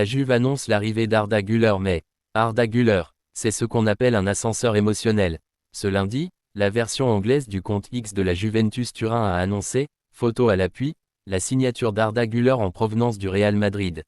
La Juve annonce l'arrivée d'Arda Güler mais, Arda Güler, c'est ce qu'on appelle un ascenseur émotionnel. Ce lundi, la version anglaise du compte X de la Juventus Turin a annoncé, photo à l'appui, la signature d'Arda Güler en provenance du Real Madrid.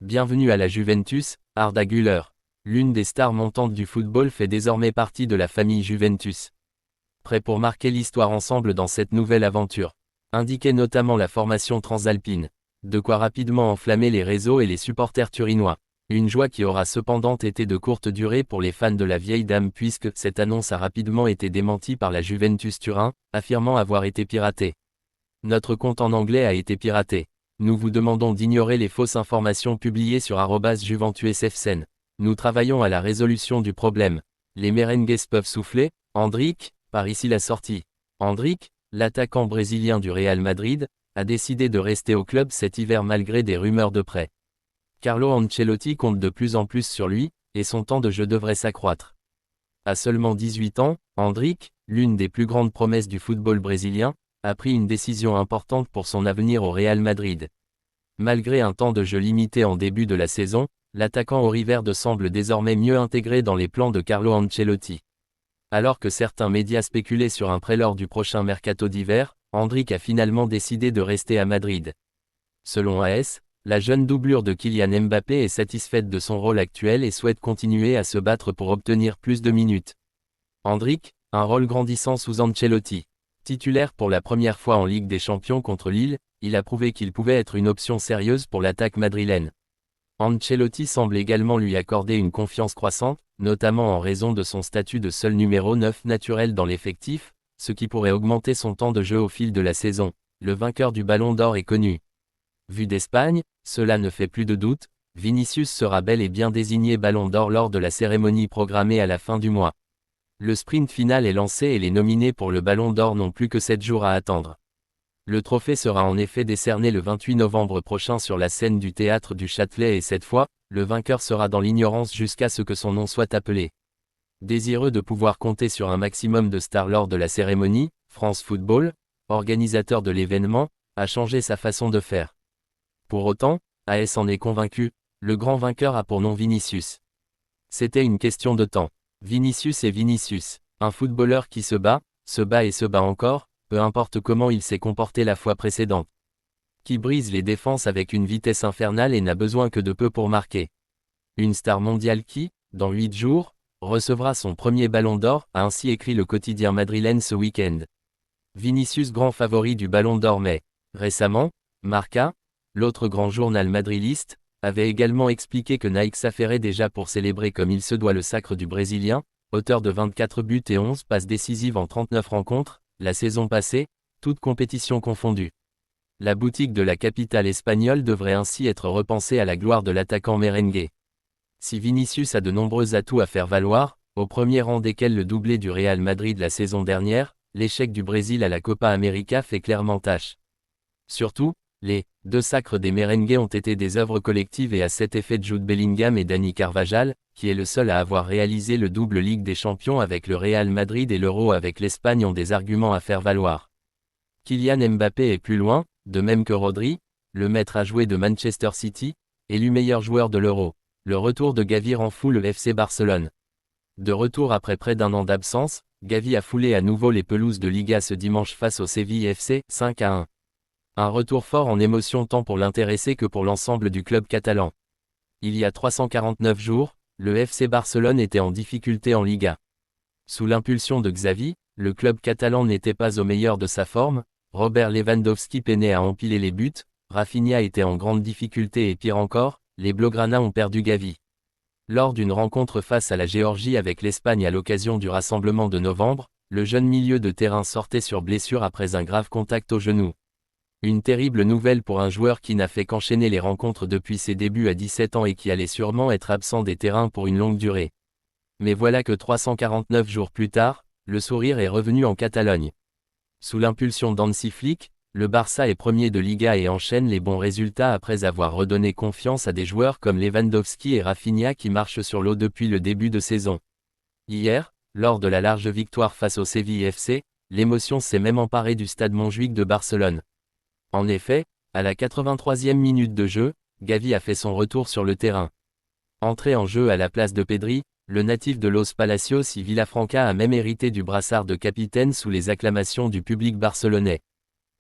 Bienvenue à la Juventus, Arda Güler. L'une des stars montantes du football fait désormais partie de la famille Juventus. Prêt pour marquer l'histoire ensemble dans cette nouvelle aventure. Indiquait notamment la formation transalpine. De quoi rapidement enflammer les réseaux et les supporters turinois. Une joie qui aura cependant été de courte durée pour les fans de la vieille dame puisque cette annonce a rapidement été démentie par la Juventus Turin, affirmant avoir été piratée. Notre compte en anglais a été piraté. Nous vous demandons d'ignorer les fausses informations publiées sur @JuventusFCN. Nous travaillons à la résolution du problème. Les merengues peuvent souffler, Endrick, par ici la sortie. Endrick, l'attaquant brésilien du Real Madrid, a décidé de rester au club cet hiver malgré des rumeurs de prêt. Carlo Ancelotti compte de plus en plus sur lui, et son temps de jeu devrait s'accroître. À seulement 18 ans, Endrick, l'une des plus grandes promesses du football brésilien, a pris une décision importante pour son avenir au Real Madrid. Malgré un temps de jeu limité en début de la saison, l'attaquant auriverde semble désormais mieux intégré dans les plans de Carlo Ancelotti. Alors que certains médias spéculaient sur un prêt lors du prochain mercato d'hiver, Endrick a finalement décidé de rester à Madrid. Selon AS, la jeune doublure de Kylian Mbappé est satisfaite de son rôle actuel et souhaite continuer à se battre pour obtenir plus de minutes. Endrick, un rôle grandissant sous Ancelotti. Titulaire pour la première fois en Ligue des Champions contre Lille, il a prouvé qu'il pouvait être une option sérieuse pour l'attaque madrilène. Ancelotti semble également lui accorder une confiance croissante, notamment en raison de son statut de seul numéro 9 naturel dans l'effectif, ce qui pourrait augmenter son temps de jeu au fil de la saison. Le vainqueur du Ballon d'Or est connu. Vu d'Espagne, cela ne fait plus de doute, Vinicius sera bel et bien désigné Ballon d'Or lors de la cérémonie programmée à la fin du mois. Le sprint final est lancé et les nominés pour le Ballon d'Or n'ont plus que 7 jours à attendre. Le trophée sera en effet décerné le 28 novembre prochain sur la scène du théâtre du Châtelet et cette fois, le vainqueur sera dans l'ignorance jusqu'à ce que son nom soit appelé. Désireux de pouvoir compter sur un maximum de stars lors de la cérémonie, France Football, organisateur de l'événement, a changé sa façon de faire. Pour autant, AS en est convaincu, le grand vainqueur a pour nom Vinicius. C'était une question de temps. Vinicius est Vinicius, un footballeur qui se bat et se bat encore, peu importe comment il s'est comporté la fois précédente. Qui brise les défenses avec une vitesse infernale et n'a besoin que de peu pour marquer. Une star mondiale qui, dans 8 jours, recevra son premier Ballon d'Or, a ainsi écrit le quotidien madrilène ce week-end. Vinicius grand favori du Ballon d'Or mais, récemment, Marca, l'autre grand journal madriliste, avait également expliqué que Nike s'affairait déjà pour célébrer comme il se doit le sacre du Brésilien, auteur de 24 buts et 11 passes décisives en 39 rencontres, la saison passée, toutes compétitions confondues. La boutique de la capitale espagnole devrait ainsi être repensée à la gloire de l'attaquant merengue. Si Vinicius a de nombreux atouts à faire valoir, au premier rang desquels le doublé du Real Madrid la saison dernière, l'échec du Brésil à la Copa América fait clairement tâche. Surtout, les deux sacres des merengues ont été des œuvres collectives et à cet effet Jude Bellingham et Dani Carvajal, qui est le seul à avoir réalisé le double Ligue des Champions avec le Real Madrid et l'Euro avec l'Espagne ont des arguments à faire valoir. Kylian Mbappé est plus loin, de même que Rodri, le maître à jouer de Manchester City, élu meilleur joueur de l'Euro. Le retour de Gavi rend fou le FC Barcelone. De retour après près d'un an d'absence, Gavi a foulé à nouveau les pelouses de Liga ce dimanche face au Séville FC, 5-1. Un retour fort en émotion tant pour l'intéressé que pour l'ensemble du club catalan. Il y a 349 jours, le FC Barcelone était en difficulté en Liga. Sous l'impulsion de Xavi, le club catalan n'était pas au meilleur de sa forme, Robert Lewandowski peinait à empiler les buts, Rafinha était en grande difficulté et pire encore, les Blaugrana ont perdu Gavi. Lors d'une rencontre face à la Géorgie avec l'Espagne à l'occasion du rassemblement de novembre, le jeune milieu de terrain sortait sur blessure après un grave contact au genou. Une terrible nouvelle pour un joueur qui n'a fait qu'enchaîner les rencontres depuis ses débuts à 17 ans et qui allait sûrement être absent des terrains pour une longue durée. Mais voilà que 349 jours plus tard, le sourire est revenu en Catalogne. Sous l'impulsion d'Hansi Flick, le Barça est premier de Liga et enchaîne les bons résultats après avoir redonné confiance à des joueurs comme Lewandowski et Rafinha qui marchent sur l'eau depuis le début de saison. Hier, lors de la large victoire face au Séville FC, l'émotion s'est même emparée du stade Montjuïc de Barcelone. En effet, à la 83e minute de jeu, Gavi a fait son retour sur le terrain. Entré en jeu à la place de Pedri, le natif de Los Palacios y Villafranca a même hérité du brassard de capitaine sous les acclamations du public barcelonais.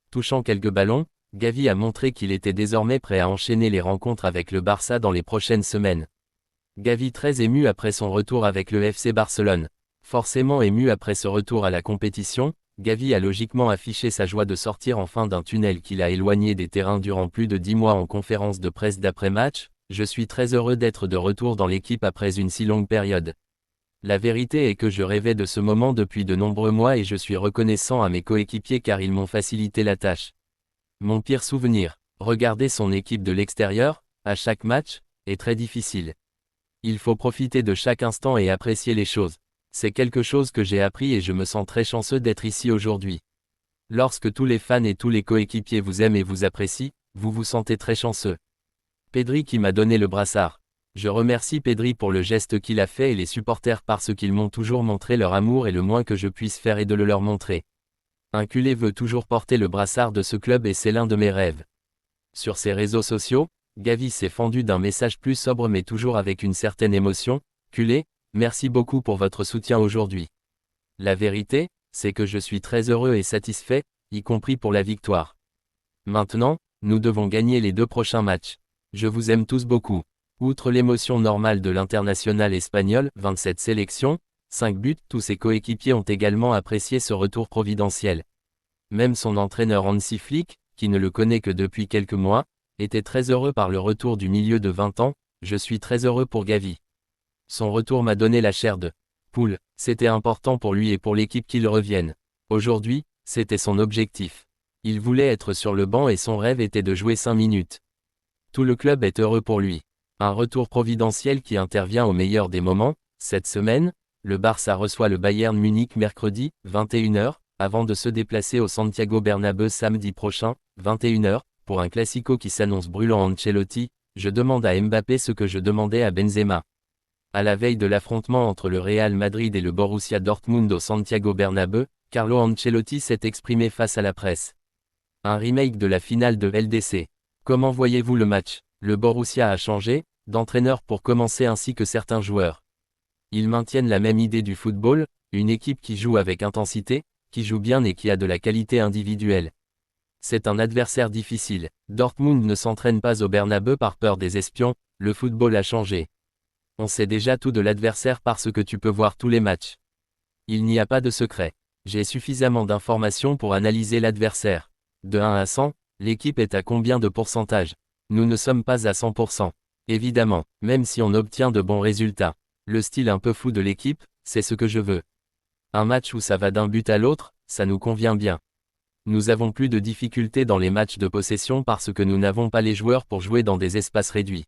Touchant quelques ballons, Gavi a montré qu'il était désormais prêt à enchaîner les rencontres avec le Barça dans les prochaines semaines. Gavi très ému après son retour avec le FC Barcelone. Forcément ému après ce retour à la compétition, Gavi a logiquement affiché sa joie de sortir enfin d'un tunnel qui l'a éloigné des terrains durant plus de 10 mois en conférence de presse d'après-match. Je suis très heureux d'être de retour dans l'équipe après une si longue période. La vérité est que je rêvais de ce moment depuis de nombreux mois et je suis reconnaissant à mes coéquipiers car ils m'ont facilité la tâche. Mon pire souvenir, regarder son équipe de l'extérieur, à chaque match, est très difficile. Il faut profiter de chaque instant et apprécier les choses. C'est quelque chose que j'ai appris et je me sens très chanceux d'être ici aujourd'hui. Lorsque tous les fans et tous les coéquipiers vous aiment et vous apprécient, vous vous sentez très chanceux. Pedri qui m'a donné le brassard. Je remercie Pedri pour le geste qu'il a fait et les supporters parce qu'ils m'ont toujours montré leur amour et le moins que je puisse faire est de le leur montrer. Un culé veut toujours porter le brassard de ce club et c'est l'un de mes rêves. Sur ses réseaux sociaux, Gavi s'est fendu d'un message plus sobre mais toujours avec une certaine émotion. Culé, merci beaucoup pour votre soutien aujourd'hui. La vérité, c'est que je suis très heureux et satisfait, y compris pour la victoire. Maintenant, nous devons gagner les 2 prochains matchs. Je vous aime tous beaucoup. Outre l'émotion normale de l'international espagnol, 27 sélections, 5 buts, tous ses coéquipiers ont également apprécié ce retour providentiel. Même son entraîneur Hansi Flick, qui ne le connaît que depuis quelques mois, était très heureux par le retour du milieu de 20 ans. Je suis très heureux pour Gavi. Son retour m'a donné la chair de poule, c'était important pour lui et pour l'équipe qu'il revienne. Aujourd'hui, c'était son objectif. Il voulait être sur le banc et son rêve était de jouer 5 minutes. Tout le club est heureux pour lui. Un retour providentiel qui intervient au meilleur des moments. Cette semaine, le Barça reçoit le Bayern Munich mercredi, 21h, avant de se déplacer au Santiago Bernabéu samedi prochain, 21h, pour un classico qui s'annonce brûlant. Ancelotti, je demande à Mbappé ce que je demandais à Benzema. À la veille de l'affrontement entre le Real Madrid et le Borussia Dortmund au Santiago Bernabéu, Carlo Ancelotti s'est exprimé face à la presse. Un remake de la finale de LDC. Comment voyez-vous le match? Le Borussia a changé d'entraîneur pour commencer ainsi que certains joueurs. Ils maintiennent la même idée du football, une équipe qui joue avec intensité, qui joue bien et qui a de la qualité individuelle. C'est un adversaire difficile. Dortmund ne s'entraîne pas au Bernabéu par peur des espions, le football a changé. On sait déjà tout de l'adversaire parce que tu peux voir tous les matchs. Il n'y a pas de secret. J'ai suffisamment d'informations pour analyser l'adversaire. De 1 à 100, l'équipe est à combien de pourcentage? Nous ne sommes pas à 100%. Évidemment, même si on obtient de bons résultats. Le style un peu fou de l'équipe, c'est ce que je veux. Un match où ça va d'un but à l'autre, ça nous convient bien. Nous avons plus de difficultés dans les matchs de possession parce que nous n'avons pas les joueurs pour jouer dans des espaces réduits.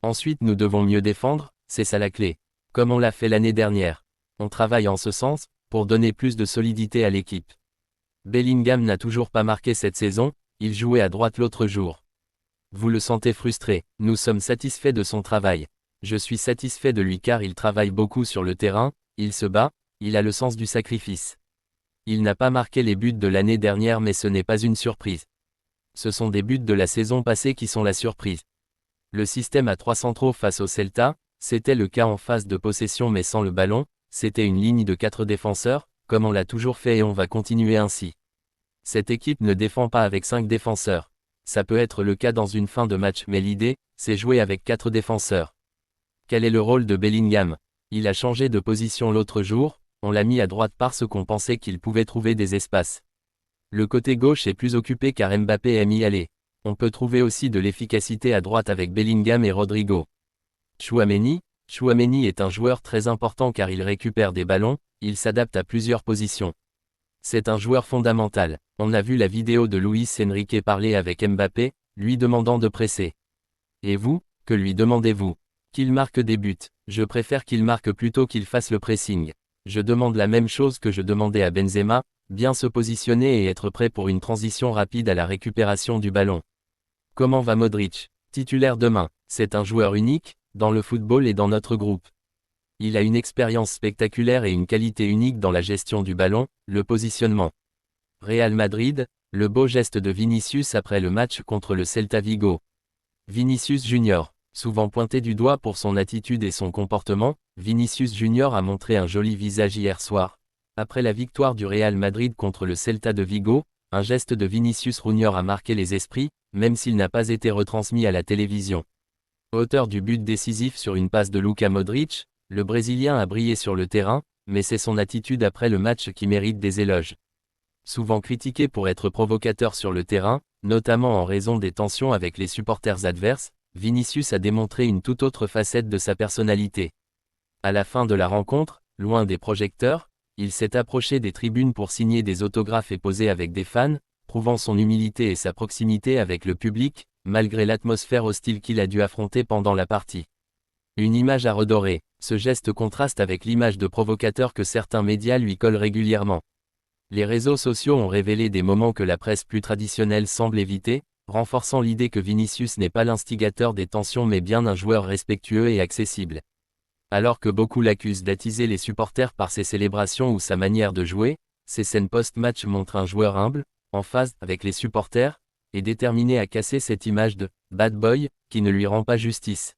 Ensuite nous devons mieux défendre, c'est ça la clé. Comme on l'a fait l'année dernière. On travaille en ce sens, pour donner plus de solidité à l'équipe. Bellingham n'a toujours pas marqué cette saison, il jouait à droite l'autre jour. Vous le sentez frustré, nous sommes satisfaits de son travail. Je suis satisfait de lui car il travaille beaucoup sur le terrain, il se bat, il a le sens du sacrifice. Il n'a pas marqué les buts de l'année dernière mais ce n'est pas une surprise. Ce sont des buts de la saison passée qui sont la surprise. Le système à 3 centraux face au Celta, c'était le cas en phase de possession mais sans le ballon, c'était une ligne de 4 défenseurs, comme on l'a toujours fait et on va continuer ainsi. Cette équipe ne défend pas avec 5 défenseurs. Ça peut être le cas dans une fin de match mais l'idée, c'est jouer avec 4 défenseurs. Quel est le rôle de Bellingham? Il a changé de position l'autre jour, on l'a mis à droite parce qu'on pensait qu'il pouvait trouver des espaces. Le côté gauche est plus occupé car Mbappé aime y aller. On peut trouver aussi de l'efficacité à droite avec Bellingham et Rodrigo. Tchouaméni est un joueur très important car il récupère des ballons, il s'adapte à plusieurs positions. C'est un joueur fondamental. On a vu la vidéo de Luis Enrique parler avec Mbappé, lui demandant de presser. Et vous, que lui demandez-vous? Qu'il marque des buts. Je préfère qu'il marque plutôt qu'il fasse le pressing. Je demande la même chose que je demandais à Benzema, bien se positionner et être prêt pour une transition rapide à la récupération du ballon. Comment va Modric? Titulaire demain. C'est un joueur unique, dans le football et dans notre groupe. Il a une expérience spectaculaire et une qualité unique dans la gestion du ballon, le positionnement. Real Madrid, le beau geste de Vinicius après le match contre le Celta Vigo. Vinicius Junior. Souvent pointé du doigt pour son attitude et son comportement, Vinicius Junior a montré un joli visage hier soir. Après la victoire du Real Madrid contre le Celta de Vigo, un geste de Vinicius Junior a marqué les esprits, même s'il n'a pas été retransmis à la télévision. Auteur du but décisif sur une passe de Luka Modric, le Brésilien a brillé sur le terrain, mais c'est son attitude après le match qui mérite des éloges. Souvent critiqué pour être provocateur sur le terrain, notamment en raison des tensions avec les supporters adverses, Vinicius a démontré une toute autre facette de sa personnalité. À la fin de la rencontre, loin des projecteurs, il s'est approché des tribunes pour signer des autographes et poser avec des fans, prouvant son humilité et sa proximité avec le public, malgré l'atmosphère hostile qu'il a dû affronter pendant la partie. Une image à redorer, ce geste contraste avec l'image de provocateur que certains médias lui collent régulièrement. Les réseaux sociaux ont révélé des moments que la presse plus traditionnelle semble éviter, renforçant l'idée que Vinicius n'est pas l'instigateur des tensions mais bien un joueur respectueux et accessible. Alors que beaucoup l'accusent d'attiser les supporters par ses célébrations ou sa manière de jouer, ses scènes post-match montrent un joueur humble, en phase avec les supporters, et déterminé à casser cette image de « bad boy » qui ne lui rend pas justice.